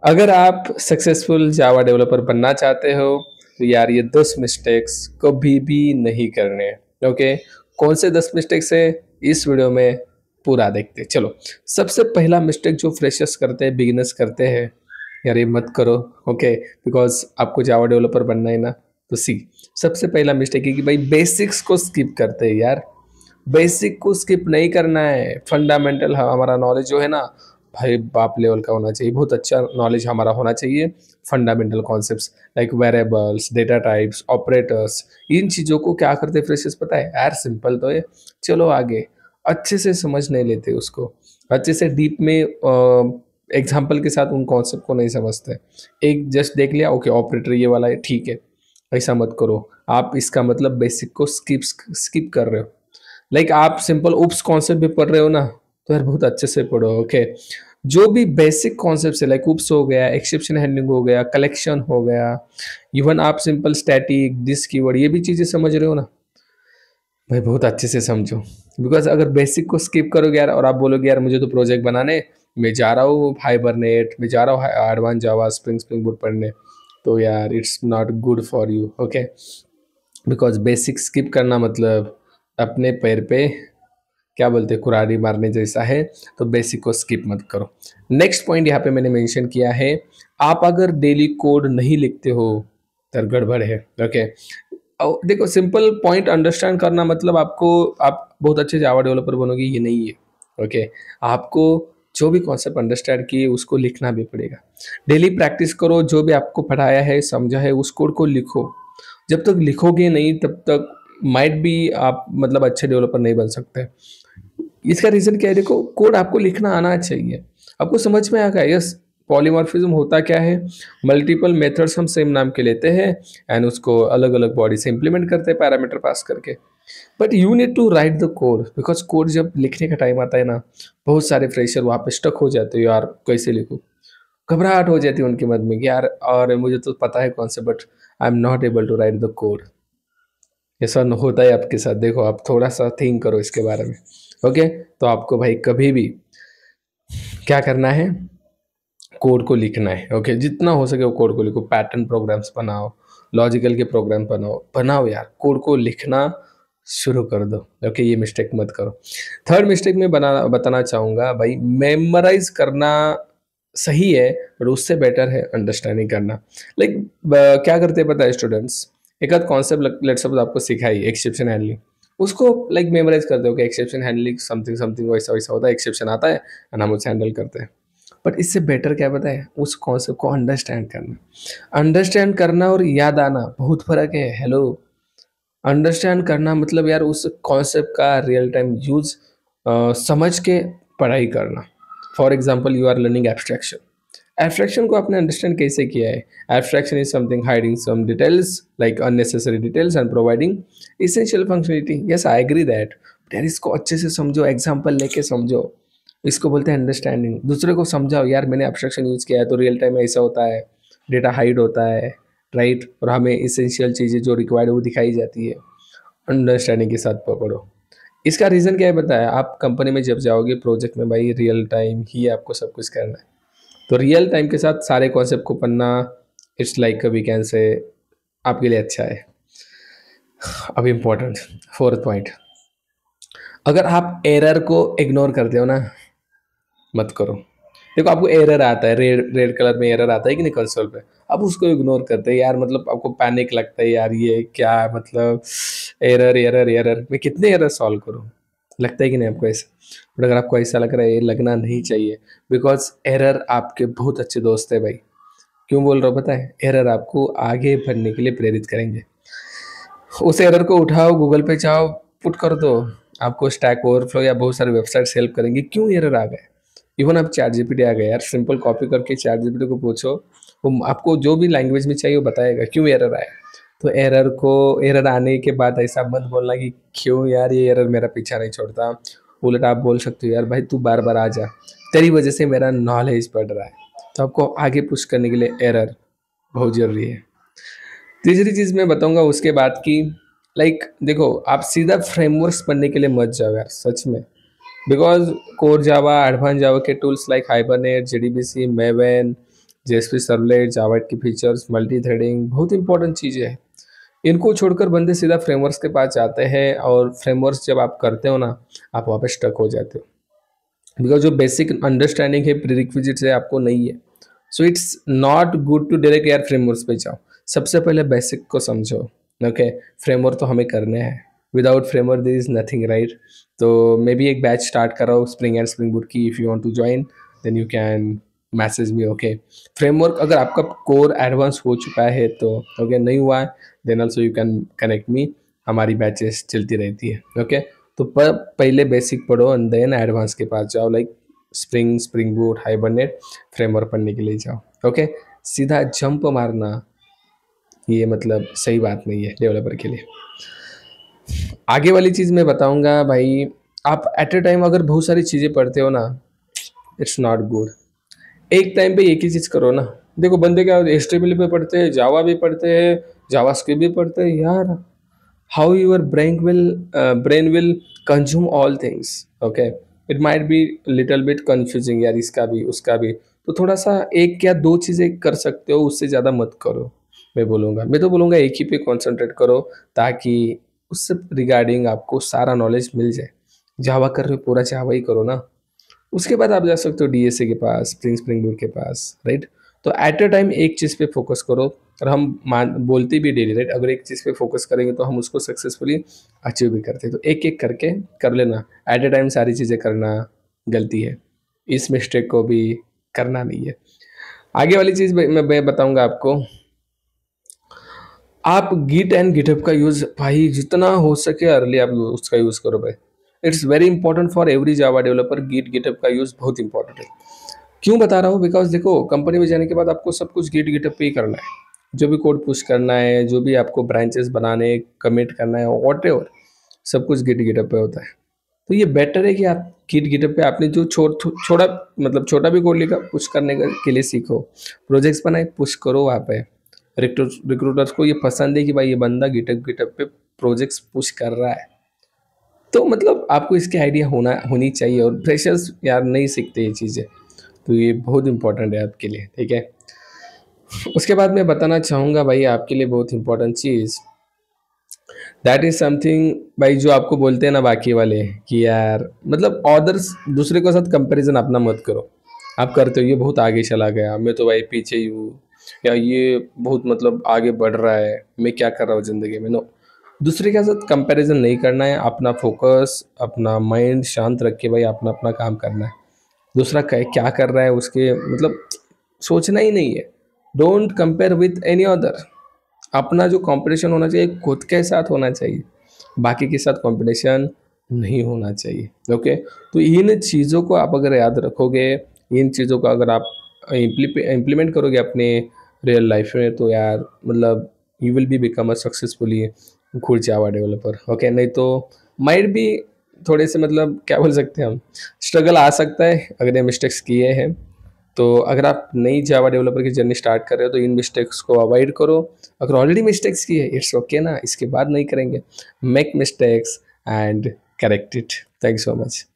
अगर आप successful Java developer बनना चाहते हो तो यार ये 10 मिस्टेक्स कभी भी नहीं करने हैं। ओके, कौन से 10 मिस्टेक्स है इस वीडियो में पूरा देखते हैं। चलो, सबसे पहला मिस्टेक जो फ्रेशर्स करते हैं, बिगिनर्स करते हैं, यार ये मत करो। ओके, बिकॉज आपको जावा डेवलपर बनना है ना, तो सी सबसे पहला मिस्टेक है कि भाई बेसिक्स को स्किप करते हैं यार। बेसिक को स्किप नहीं करना है। फंडामेंटल हमारा नॉलेज जो है ना भाई बाप लेवल का होना चाहिए, बहुत अच्छा नॉलेज हमारा होना चाहिए। Fundamental concepts like variables, data types, operators, इन चीज़ों को क्या करते फ्रेशर्स पता है यार, सिंपल तो है, चलो आगे। अच्छे से समझ नहीं लेते उसको, अच्छे से डीप में एग्जाम्पल के साथ उन कॉन्सेप्ट को नहीं समझते। एक जस्ट देख लिया, ओके ऑपरेटर ये वाला है, ठीक है। ऐसा मत करो, आप इसका मतलब बेसिक को स्किप स्किप कर रहे हो। लाइक आप सिंपल उप्स कॉन्सेप्ट भी पढ़ रहे हो ना, तो यार बहुत अच्छे से पढ़ो। ओके, जो भी बेसिक कॉन्सेप्ट है लाइक उप्स हो गया, एक्सेप्शन हैंडलिंग हो गया, कलेक्शन हो गया, इवन आप सिंपल स्टैटिक दिस कीवर्ड ये भी चीज़ें समझ रहे हो ना, भाई बहुत अच्छे से समझो। बिकॉज अगर बेसिक को स्किप करोगे यार और आप बोलोगे यार मुझे तो प्रोजेक्ट बनाने, मैं जा रहा हूँ हाइबरनेट, मैं जा रहा हूँ एडवांस जावा स्प्रिंग बूट पढ़ने, तो यार it's not good for you. Okay, because basic skip करना मतलब अपने पैर पे क्या बोलते हैं कुरारी मारने जैसा है। तो बेसिक को स्किप मत करो। नेक्स्ट पॉइंट यहाँ पे मैंने मेंशन किया है, आप अगर डेली कोड नहीं लिखते हो तो गड़बड़ है। ओके, देखो सिंपल पॉइंट अंडरस्टैंड करना मतलब आपको आप बहुत अच्छे जावा डेवलपर बनोगे ये नहीं है। ओके, आपको जो भी कॉन्सेप्ट अंडरस्टैंड किए उसको लिखना भी पड़ेगा। डेली प्रैक्टिस करो, जो भी आपको पढ़ाया है समझा है उस कोड को लिखो। जब तक लिखोगे नहीं तब तक माइट भी आप मतलब अच्छे डेवलपर नहीं बन सकते। इसका रीज़न क्या है, देखो कोड आपको लिखना आना चाहिए, आपको समझ में आएगा। यस, पॉलीमॉर्फिज्म होता क्या है, मल्टीपल मेथड्स हम सेम नाम के लेते हैं एंड उसको अलग अलग बॉडी से इंप्लीमेंट करते हैं पैरामीटर पास करके। But you need to write the code, because code जब लिखने का टाइम आता है ना, बहुत सारे फ्रेशर वहाँ पे स्टक हो जाते हो, यार कैसे लिखूँ, घबराहट हो जाती है उनके मन में कि यार और मुझे तो पता है कौन से, but I am not able to write the code. ऐसा होता है आपके साथ, देखो आप थोड़ा सा थिंक करो इसके बारे में। ओके, तो आपको भाई कभी भी क्या करना है, कोड को लिखना है। ओके, जितना हो सके वो कोड को लिखो, पैटर्न प्रोग्राम्स बनाओ, लॉजिकल के प्रोग्राम बनाओ बनाओ यार, कोड को लिखना शुरू कर दो। ओके, ये मिस्टेक मत करो। थर्ड मिस्टेक मैं बताना चाहूँगा भाई, मेमोराइज करना सही है बट उससे बेटर है अंडरस्टैंडिंग करना। लाइक क्या करते हैं पता है स्टूडेंट्स, एक आध कॉन्सेप्ट लेट्स सपोज आपको सिखाई एक्सेप्शन हैंडलिंग, उसको लाइक मेमोराइज करते हो कि एक्सेप्शन हैंडलिंग समथिंग समथिंग वैसा वैसा होता है, एक्सेप्शन आता है एंड हम उसे हैंडल करते हैं। बट इससे बेटर क्या पता है, उस कॉन्सेप्ट को अंडरस्टैंड करना। अंडरस्टैंड करना और याद आना बहुत फर्क है। हेलो, अंडरस्टैंड करना मतलब यार उस कॉन्सेप्ट का रियल टाइम यूज समझ के पढ़ाई करना। For example you are learning abstraction, abstraction को आपने अंडरस्टैंड कैसे किया है। Abstraction is something hiding some details like unnecessary details and providing essential functionality. Yes I agree that, यार इसको अच्छे से समझो, एग्जाम्पल लेके समझो, इसको बोलते हैं अंडरस्टैंडिंग। दूसरे को समझाओ यार मैंने एब्स्ट्रैक्शन यूज़ किया है तो रियल टाइम में ऐसा होता है, डेटा हाइड होता है, राइट, और हमें इसेंशियल चीज़ें जो रिक्वायर्ड है वो दिखाई जाती है। अंडरस्टैंडिंग के साथ पकड़ो। इसका रीज़न क्या है बताया, आप कंपनी में जब जाओगे प्रोजेक्ट में भाई रियल टाइम ही आपको सब कुछ करना है, तो रियल टाइम के साथ सारे कॉन्सेप्ट को पढ़ना it's like we can say आपके लिए अच्छा है। अब इम्पोर्टेंट फोर्थ पॉइंट, अगर आप एरर को इग्नोर करते हो ना, मत करो। देखो आपको एरर आता है, रेड रेड कलर में एरर आता है कि नहीं कंसोल पे, आप उसको इग्नोर करते हैं यार, मतलब आपको पैनिक लगता है यार ये क्या मतलब एरर एरर एरर, मैं कितने एरर सॉल्व करूँ, लगता है कि नहीं आपको ऐसा। बट अगर आपको ऐसा लग रहा है, ये लगना नहीं चाहिए, बिकॉज एरर आपके बहुत अच्छे दोस्त है भाई। क्यों बोल रहा हूँ पता है, एरर आपको आगे बढ़ने के लिए प्रेरित करेंगे। उस एरर को उठाओ, गूगल पे जाओ, पुट कर दो, आपको स्टैक ओवरफ्लो या बहुत सारे वेबसाइट हेल्प करेंगे क्यों एरर आ गए। इवन आप चैट जीपीटी आ गए यार, सिंपल कॉपी करके चैट जीपीटी को पूछो, वो आपको जो भी लैंग्वेज में चाहिए वो बताएगा क्यों एरर आया। तो एरर आने के बाद ऐसा मत बोलना कि क्यों यार ये एरर मेरा पीछा नहीं छोड़ता। उलट आप बोल सकते हो यार भाई तू बार बार आ जा, तेरी वजह से मेरा नॉलेज बढ़ रहा है। तो आपको आगे पुश करने के लिए एरर बहुत ज़रूरी है। तीसरी चीज़ मैं बताऊंगा उसके बाद की, लाइक देखो आप सीधा फ्रेमवर्क्स पढ़ने के लिए मत जाओ यार, सच में because core Java, advance Java के tools like Hibernate, JDBC, Maven, JSP servlet, Java की फीचर्स, मल्टी थ्रेडिंग बहुत इंपॉर्टेंट चीज़ें हैं। इनको छोड़कर बंदे सीधा फ्रेमवर्क्स के पास जाते हैं, और फ्रेमवर्क्स जब आप करते हो ना, आप वहाँ पे स्टक हो जाते हो, बिकॉज जो बेसिक अंडरस्टैंडिंग है, प्रीरिक्विजिट्स है, आपको नहीं है। So it's not good to direct यार फ्रेमवर्क्स पे जाओ, सबसे पहले बेसिक को समझो। ओके, फ्रेमवर्क तो हमें करने हैं, without framework there is nothing, right. तो मे बी एक बैच स्टार्ट करो स्प्रिंग एंड स्प्रिंग बूट की, if you want to join then you can message me. Okay, framework अगर आपका कोर एडवांस हो चुका है तो ओके, नहीं हुआ है then also you can connect me, हमारी बैचेस चलती रहती है। ओके, तो पहले बेसिक पढ़ो एंड देन एडवांस के पास जाओ, like spring, spring boot, hibernate framework पढ़ने के लिए जाओ। ओके, सीधा जंप मारना ये मतलब सही बात नहीं है डेवलपर के लिए। आगे वाली चीज़ मैं बताऊंगा भाई, आप एट ए टाइम अगर बहुत सारी चीज़ें पढ़ते हो ना, इट्स नॉट गुड। एक टाइम पे एक ही चीज़ करो ना। देखो बंदे क्या HTML पे पढ़ते हैं, जावा भी पढ़ते हैं, जावास्क्रिप्ट भी पढ़ते हैं यार, how your brain will consume all things. Okay, it might be little bit confusing यार, इसका भी उसका भी, तो थोड़ा सा एक या दो चीज़ें कर सकते हो, उससे ज़्यादा मत करो। मैं तो बोलूँगा एक ही पे कंसंट्रेट करो, ताकि उससे रिगार्डिंग आपको सारा नॉलेज मिल जाए। जावा कर रहे हो, पूरा जावा ही करो ना, उसके बाद आप जा सकते हो डीएसए के पास, स्प्रिंग बूट के पास, राइट। तो एट अ टाइम एक चीज़ पे फोकस करो, और हम बोलते भी डेली, राइट, अगर एक चीज़ पे फोकस करेंगे तो हम उसको सक्सेसफुली अचीव भी करते हैं। तो एक एक करके कर लेना, एट अ टाइम सारी चीज़ें करना गलती है, इस मिस्टेक को भी करना नहीं है। आगे वाली चीज़ मैं बताऊंगा आपको, आप गिट एंड गिटहब का यूज़ भाई जितना हो सके अर्ली आप उसका यूज़ करो भाई। It's very important for every Java developer, GitHub का यूज़ बहुत इंपॉर्टेंट है। क्यों बता रहा हूँ, बिकॉज देखो कंपनी में जाने के बाद आपको सब कुछ गिटहब पे ही करना है, जो भी कोड पुश करना है, जो भी आपको ब्रांचेस बनाने, कमिट करना है, व्हाटएवर, सब कुछ गिटहब पे होता है। तो ये बेटर है कि आप गिटहब पे आपने जो छोटा मतलब छोटा भी कोड लिखा, पुश करने के लिए सीखो, प्रोजेक्ट्स बनाए, पुश करो वहाँ पे। रिक्रूटर्स को ये पसंद है कि भाई ये बंदा गिटहब पे प्रोजेक्ट्स पुश कर रहा है, तो मतलब आपको इसकी आइडिया होनी चाहिए, और फ्रेशर्स यार नहीं सीखते ये चीज़ें, तो ये बहुत इंपॉर्टेंट है आपके लिए, ठीक है। उसके बाद मैं बताना चाहूँगा भाई आपके लिए बहुत important cheese, that is something भाई, जो आपको बोलते हैं ना बाकी वाले कि यार मतलब अदर्स, दूसरे के साथ कंपैरिजन अपना मत करो। आप करते हो ये बहुत आगे चला गया, मैं तो भाई पीछे ही हूँ, या ये बहुत मतलब आगे बढ़ रहा है, मैं क्या कर रहा हूँ ज़िंदगी में। नो, दूसरे के साथ कंपैरिजन नहीं करना है, अपना फोकस, अपना माइंड शांत रख के भाई अपना अपना काम करना है। दूसरा क्या कर रहा है उसके मतलब सोचना ही नहीं है। Don't compare with any other. अपना जो कंपटीशन होना चाहिए खुद के साथ होना चाहिए, बाकी के साथ कंपटीशन नहीं होना चाहिए। ओके, तो इन चीज़ों को आप अगर याद रखोगे, इन चीज़ों को अगर आप इम्प्लीमेंट करोगे अपने रियल लाइफ में, तो यार मतलब you will be become a successfully good Java developer. Okay, नहीं तो माइट भी थोड़े से मतलब क्या बोल सकते हैं हम, स्ट्रगल आ सकता है अगर ये मिस्टेक्स किए हैं। तो अगर आप नई जावा डेवलपर की जर्नी स्टार्ट कर रहे हो तो इन मिस्टेक्स को अवॉइड करो। अगर ऑलरेडी मिस्टेक्स की है इट्स ओके ना, इसके बाद नहीं करेंगे, make mistakes and correct it. Thank you so much.